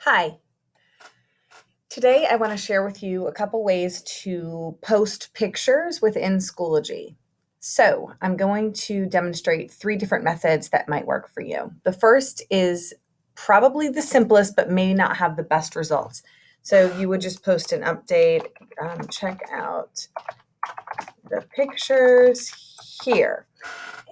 Hi. Today I want to share with you a couple ways to post pictures within Schoology. So I'm going to demonstrate 3 different methods that might work for you. The first is probably the simplest, but may not have the best results. So you would just post an update, check out the pictures here.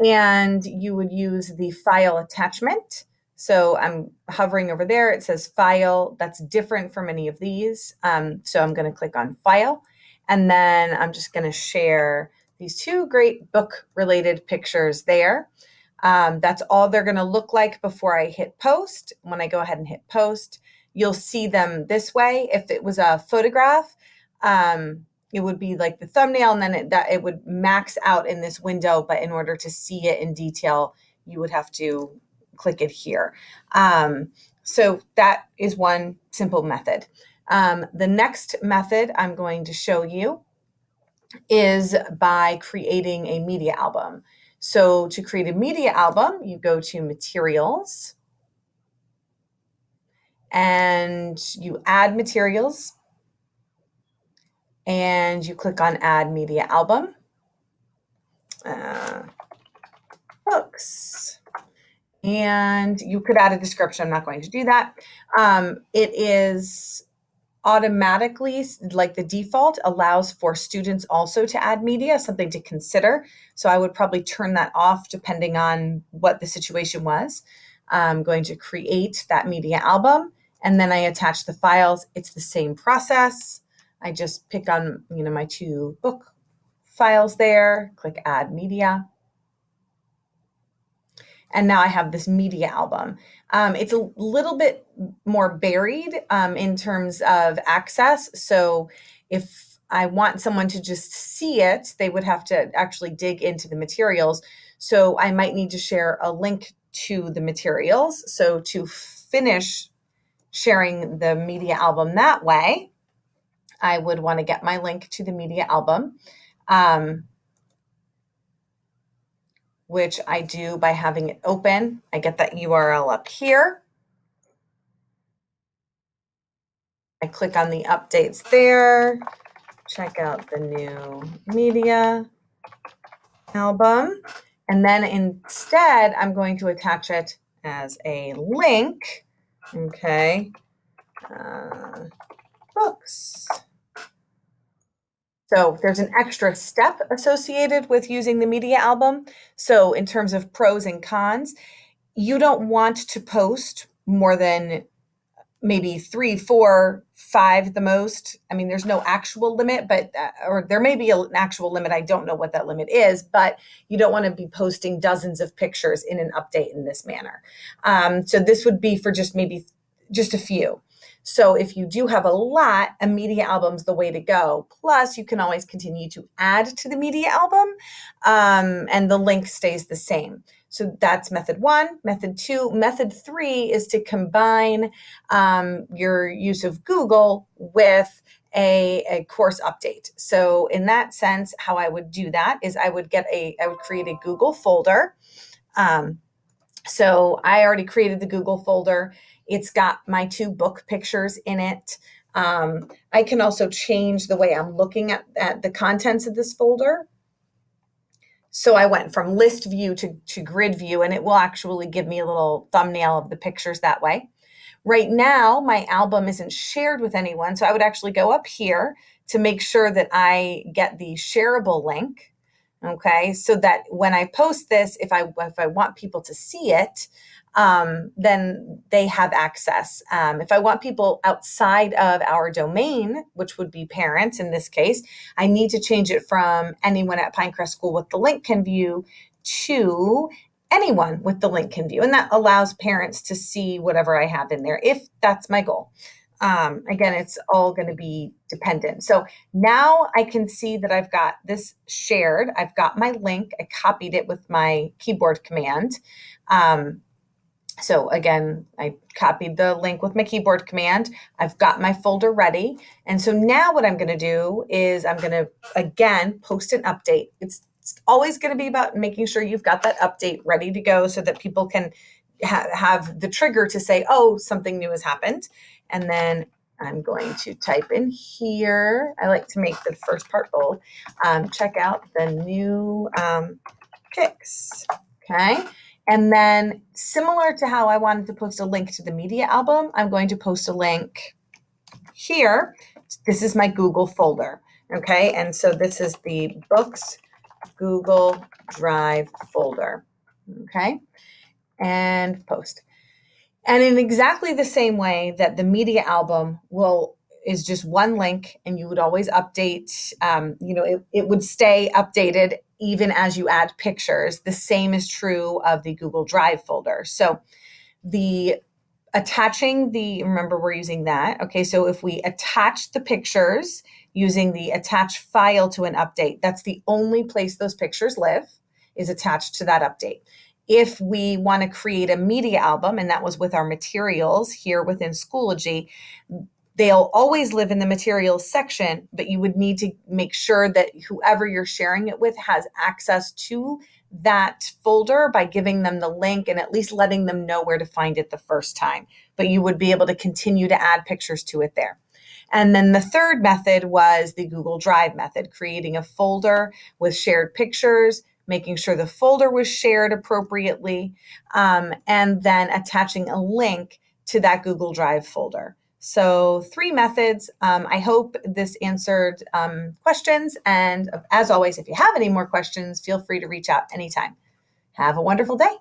And you would use the file attachment. So I'm hovering over there. It says file. That's different from any of these. So I'm going to click on file. And then I'm just going to share these 2 great book related pictures there. That's all they're going to look like before I hit post. When I go ahead and hit post, you'll see them this way. If it was a photograph, it would be like the thumbnail, and then it would max out in this window. But in order to see it in detail, you would have to click it here. So that is one simple method. The next method I'm going to show you is by creating a media album. So to create a media album, you go to Materials and you add materials and you click on Add Media Album. Books. And you could add a description. I'm not going to do that. It is automatically, like the default, allows for students also to add media, something to consider. So I would probably turn that off depending on what the situation was. I'm going to create that media album and then I attach the files. It's the same process. I just pick on, my 2 book files there, click Add Media. And now I have this media album. It's a little bit more buried in terms of access. So if I want someone to just see it, they would have to actually dig into the materials. So I might need to share a link to the materials. So to finish sharing the media album that way, I would want to get my link to the media album, which I do by having it open. I get that URL up here. I click on the updates there, check out the new media album, and then instead I'm going to attach it as a link. Okay, books. So there's an extra step associated with using the media album. So in terms of pros and cons, you don't want to post more than maybe 3, 4, 5 at the most. I mean, there's no actual limit, but or there may be an actual limit. I don't know what that limit is, but you don't want to be posting dozens of pictures in an update in this manner. So this would be for just a few. So if you do have a lot, a media album's the way to go. Plus, you can always continue to add to the media album, and the link stays the same. So that's method 1. Method 2. Method 3 is to combine your use of Google with a course update. So in that sense, how I would do that is I would create a Google folder. So I already created the Google folder. It's got my 2 book pictures in it. I can also change the way I'm looking at the contents of this folder. So I went from list view to grid view, and it will actually give me a little thumbnail of the pictures that way. Right now, my album isn't shared with anyone, so I would actually go up here to make sure that I get the shareable link. Okay, so that when I post this, if I want people to see it, then they have access. If I want people outside of our domain, which would be parents in this case, I need to change it from anyone at Pinecrest School with the link can view to anyone with the link can view. And that allows parents to see whatever I have in there, if that's my goal. Again, it's all going to be dependent. So now I can see that I've got this shared. I've got my link. I copied it with my keyboard command. So again, I copied the link with my keyboard command. I've got my folder ready. And so now what I'm going to do is I'm going to, again, post an update. It's always going to be about making sure you've got that update ready to go so that people can have the trigger to say, oh, something new has happened. And then I'm going to type in here. I like to make the first part bold. Check out the new pics. Okay. And then similar to how I wanted to post a link to the media album, I'm going to post a link here. This is my Google folder. Okay. And so this is the books Google Drive folder. Okay. And post. And in exactly the same way that the media album is just one link, and you would always update, it would stay updated even as you add pictures. The same is true of the Google Drive folder. So remember we're using that. Okay, so if we attach the pictures using the attach file to an update, that's the only place those pictures live, is attached to that update. If we want to create a media album, and that was with our materials here within Schoology, they'll always live in the materials section, but you would need to make sure that whoever you're sharing it with has access to that folder by giving them the link and at least letting them know where to find it the first time. But you would be able to continue to add pictures to it there. And then the third method was the Google Drive method, creating a folder with shared pictures, making sure the folder was shared appropriately, and then attaching a link to that Google Drive folder. So 3 methods. I hope this answered questions. And as always, if you have any more questions, feel free to reach out anytime. Have a wonderful day.